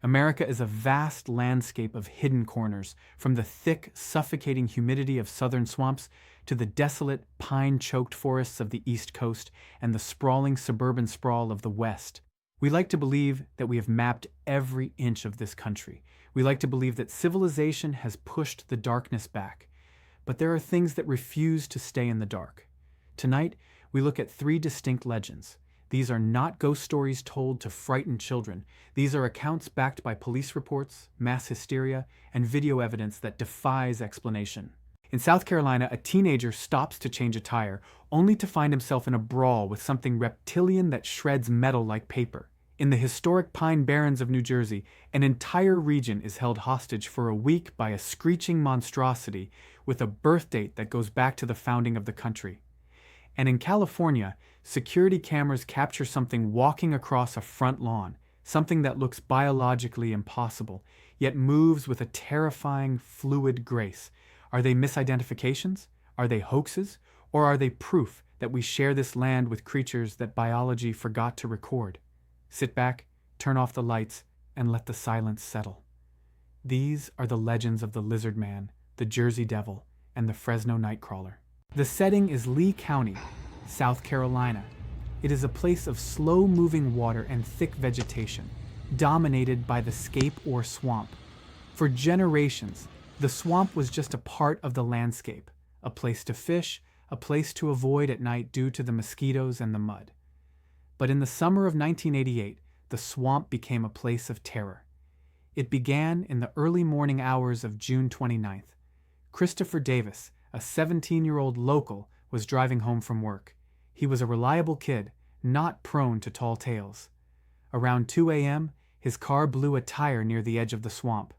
America is a vast landscape of hidden corners, from the thick, suffocating humidity of southern swamps to the desolate, pine-choked forests of the East Coast and the sprawling suburban sprawl of the West. We like to believe that we have mapped every inch of this country. We like to believe that civilization has pushed the darkness back. But there are things that refuse to stay in the dark. Tonight, we look at three distinct legends. These are not ghost stories told to frighten children. These are accounts backed by police reports, mass hysteria, and video evidence that defies explanation. In South Carolina, a teenager stops to change a tire, only to find himself in a brawl with something reptilian that shreds metal like paper. In the historic Pine Barrens of New Jersey, an entire region is held hostage for a week by a screeching monstrosity with a birth date that goes back to the founding of the country. And in California, security cameras capture something walking across a front lawn, something that looks biologically impossible, yet moves with a terrifying, fluid grace. Are they misidentifications? Are they hoaxes? Or are they proof that we share this land with creatures that biology forgot to record? Sit back, turn off the lights, and let the silence settle. These are the legends of the Lizard Man, the Jersey Devil, and the Fresno Nightcrawler. The setting is Lee County, South Carolina. It is a place of slow-moving water and thick vegetation, dominated by the Scape or swamp. For generations, the swamp was just a part of the landscape, a place to fish, a place to avoid at night due to the mosquitoes and the mud. But in the summer of 1988, the swamp became a place of terror. It began in the early morning hours of June 29th. Christopher Davis, a 17-year-old local, was driving home from work. He was a reliable kid, not prone to tall tales. Around 2 a.m., his car blew a tire near the edge of the swamp.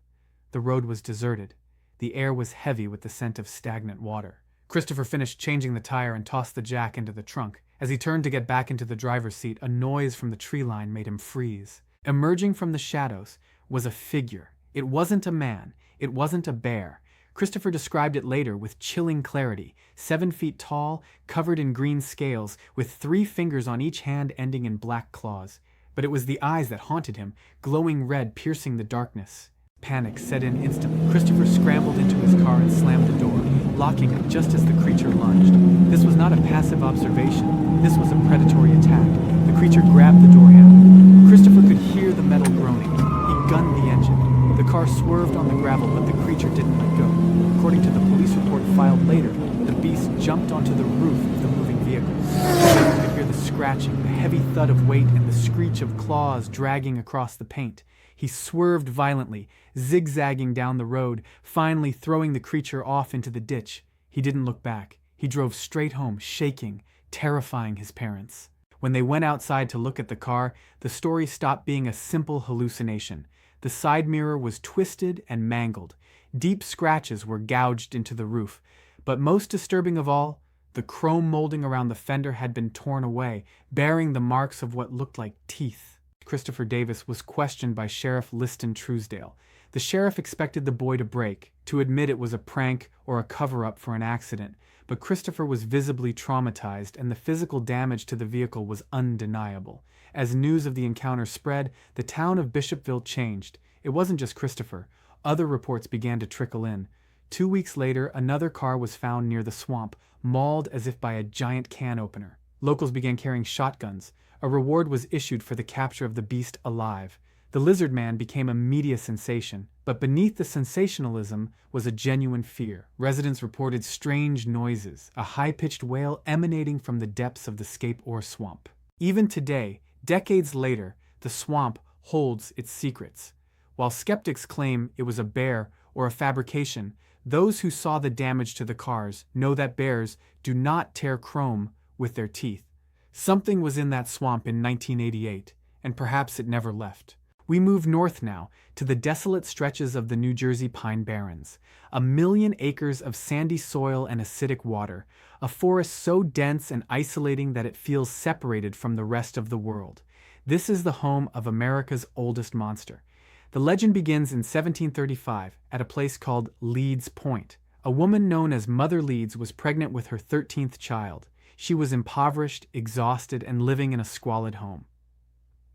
The road was deserted. The air was heavy with the scent of stagnant water. Christopher finished changing the tire and tossed the jack into the trunk. As he turned to get back into the driver's seat, a noise from the tree line made him freeze. Emerging from the shadows was a figure. It wasn't a man. It wasn't a bear. Christopher described it later with chilling clarity. 7 feet tall, covered in green scales, with 3 fingers on each hand ending in black claws. But it was the eyes that haunted him, glowing red, piercing the darkness. Panic set in instantly. Christopher scrambled into his car and slammed the door, locking it just as the creature lunged. This was not a passive observation. This was a predatory attack. The creature grabbed the door handle. Christopher could hear the metal groaning. He gunned the engine. The car swerved on the gravel, but the creature didn't let go. According to the police report filed later, the beast jumped onto the roof of the moving vehicle. Christopher could hear the scratching, the heavy thud of weight, and the screech of claws dragging across the paint. He swerved violently, zigzagging down the road, finally throwing the creature off into the ditch. He didn't look back. He drove straight home, shaking, terrifying his parents. When they went outside to look at the car, the story stopped being a simple hallucination. The side mirror was twisted and mangled. Deep scratches were gouged into the roof. But most disturbing of all, the chrome molding around the fender had been torn away, bearing the marks of what looked like teeth. Christopher Davis was questioned by Sheriff Liston Truesdale. The sheriff expected the boy to break, to admit it was a prank or a cover-up for an accident, but Christopher was visibly traumatized and the physical damage to the vehicle was undeniable. As news of the encounter spread, the town of Bishopville changed. It wasn't just Christopher. Other reports began to trickle in. 2 weeks later, another car was found near the swamp, mauled as if by a giant can opener. Locals began carrying shotguns. A reward was issued for the capture of the beast alive. The Lizard Man became a media sensation, but beneath the sensationalism was a genuine fear. Residents reported strange noises, a high-pitched wail emanating from the depths of the Scape or swamp. Even today, decades later, the swamp holds its secrets. While skeptics claim it was a bear or a fabrication, those who saw the damage to the cars know that bears do not tear chrome with their teeth. Something was in that swamp in 1988, and perhaps it never left. We move north now, to the desolate stretches of the New Jersey Pine Barrens. 1 million acres of sandy soil and acidic water, a forest so dense and isolating that it feels separated from the rest of the world. This is the home of America's oldest monster. The legend begins in 1735 at a place called Leeds Point. A woman known as Mother Leeds was pregnant with her 13th child. She was impoverished, exhausted, and living in a squalid home.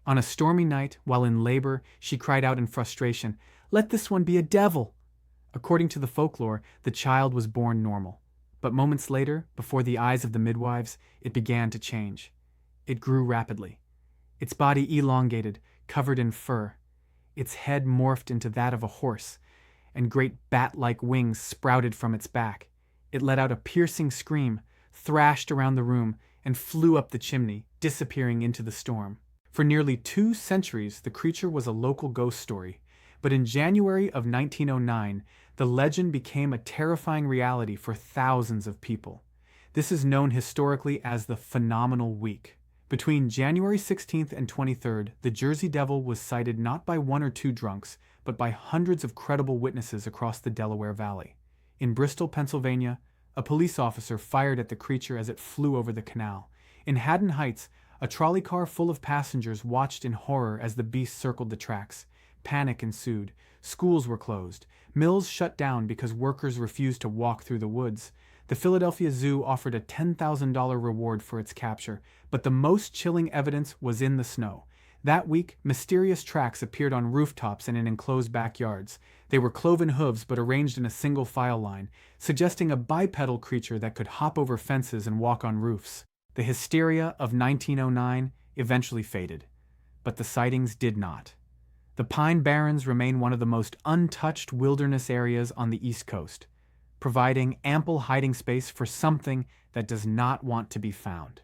On a stormy night, while in labor, she cried out in frustration, "Let this one be a devil!" According to the folklore, the child was born normal. But moments later, before the eyes of the midwives, it began to change. It grew rapidly. Its body elongated, covered in fur. Its head morphed into that of a horse, and great bat-like wings sprouted from its back. It let out a piercing scream, thrashed around the room, and flew up the chimney, disappearing into the storm. For nearly 2 centuries, the creature was a local ghost story, but in January of 1909, the legend became a terrifying reality for thousands of people. This is known historically as the Phenomenal Week. Between January 16th and 23rd, the Jersey Devil was sighted not by 1 or 2 drunks, but by hundreds of credible witnesses across the Delaware Valley. In Bristol, Pennsylvania, a police officer fired at the creature as it flew over the canal. In Haddon Heights, a trolley car full of passengers watched in horror as the beast circled the tracks. Panic ensued. Schools were closed. Mills shut down because workers refused to walk through the woods. The Philadelphia Zoo offered a $10,000 reward for its capture, but the most chilling evidence was in the snow. That week, mysterious tracks appeared on rooftops and in enclosed backyards. They were cloven hooves but arranged in a single file line, suggesting a bipedal creature that could hop over fences and walk on roofs. The hysteria of 1909 eventually faded, but the sightings did not. The Pine Barrens remain one of the most untouched wilderness areas on the East Coast, providing ample hiding space for something that does not want to be found.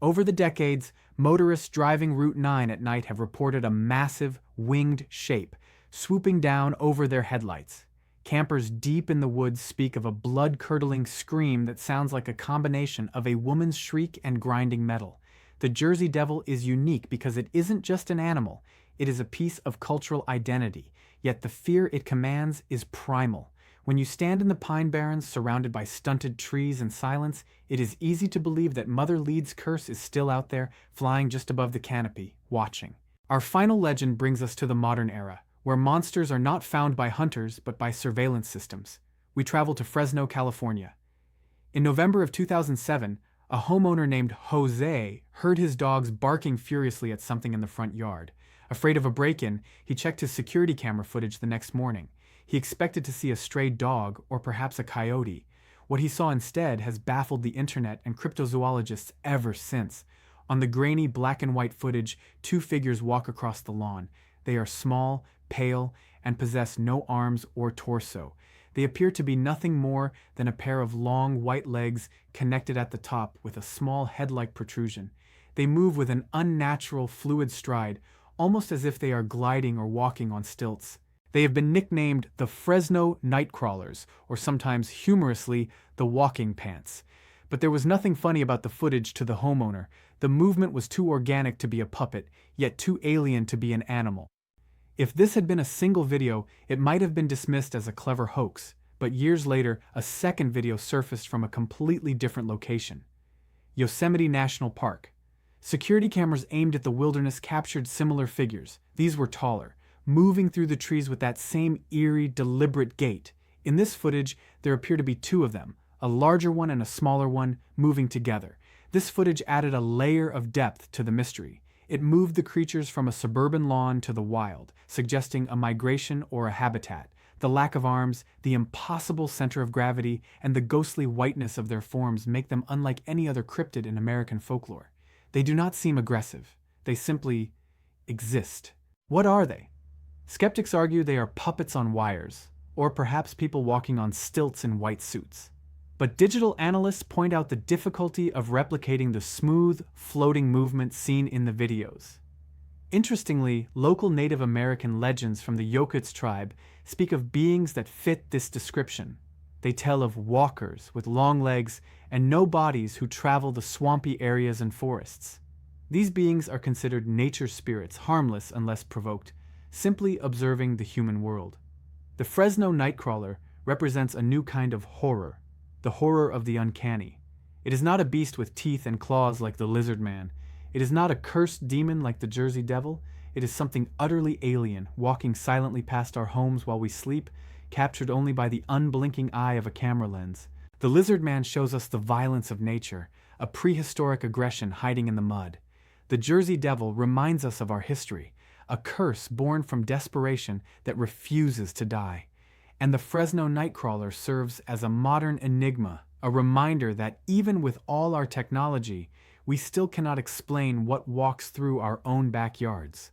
Over the decades, motorists driving Route 9 at night have reported a massive, winged shape swooping down over their headlights. Campers deep in the woods speak of a blood-curdling scream that sounds like a combination of a woman's shriek and grinding metal. The Jersey Devil is unique because it isn't just an animal, it is a piece of cultural identity, yet the fear it commands is primal. When you stand in the Pine Barrens surrounded by stunted trees and silence, it is easy to believe that Mother Leed's curse is still out there, flying just above the canopy, watching. Our final legend brings us to the modern era, where monsters are not found by hunters but by surveillance systems. We travel to Fresno, California. In November of 2007, a homeowner named Jose heard his dogs barking furiously at something in the front yard. Afraid of a break-in, he checked his security camera footage the next morning. He expected to see a stray dog or perhaps a coyote. What he saw instead has baffled the internet and cryptozoologists ever since. On the grainy black and white footage, 2 figures walk across the lawn. They are small, pale, and possess no arms or torso. They appear to be nothing more than a pair of long white legs connected at the top with a small head-like protrusion. They move with an unnatural, fluid stride, almost as if they are gliding or walking on stilts. They have been nicknamed the Fresno Nightcrawlers, or sometimes humorously, the Walking Pants. But there was nothing funny about the footage to the homeowner. The movement was too organic to be a puppet, yet too alien to be an animal. If this had been a single video, it might have been dismissed as a clever hoax, but years later, a second video surfaced from a completely different location. Yosemite National Park. Security cameras aimed at the wilderness captured similar figures. These were taller, moving through the trees with that same eerie, deliberate gait. In this footage, there appear to be 2 of them, a larger one and a smaller one, moving together. This footage added a layer of depth to the mystery. It moved the creatures from a suburban lawn to the wild, suggesting a migration or a habitat. The lack of arms, the impossible center of gravity, and the ghostly whiteness of their forms make them unlike any other cryptid in American folklore. They do not seem aggressive. They simply exist. What are they? Skeptics argue they are puppets on wires, or perhaps people walking on stilts in white suits. But digital analysts point out the difficulty of replicating the smooth, floating movement seen in the videos. Interestingly, local Native American legends from the Yokuts tribe speak of beings that fit this description. They tell of walkers with long legs and no bodies who travel the swampy areas and forests. These beings are considered nature spirits, harmless unless provoked, simply observing the human world. The Fresno Nightcrawler represents a new kind of horror, the horror of the uncanny. It is not a beast with teeth and claws like the lizard man. It is not a cursed demon like the Jersey Devil. It is something utterly alien, walking silently past our homes while we sleep, captured only by the unblinking eye of a camera lens. The lizard man shows us the violence of nature, a prehistoric aggression hiding in the mud. The Jersey Devil reminds us of our history, a curse born from desperation that refuses to die. And the Fresno Nightcrawler serves as a modern enigma, a reminder that even with all our technology, we still cannot explain what walks through our own backyards.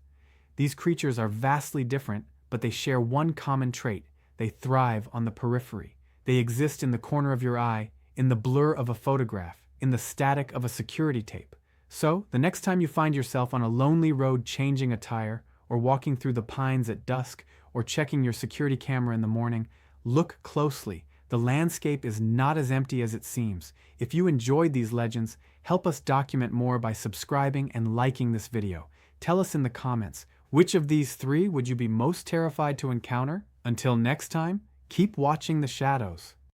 These creatures are vastly different, but they share one common trait: they thrive on the periphery. They exist in the corner of your eye, in the blur of a photograph, in the static of a security tape. So, the next time you find yourself on a lonely road changing a tire, or walking through the pines at dusk, or checking your security camera in the morning, look closely. The landscape is not as empty as it seems. If you enjoyed these legends, help us document more by subscribing and liking this video. Tell us in the comments, which of these three would you be most terrified to encounter? Until next time, keep watching the shadows.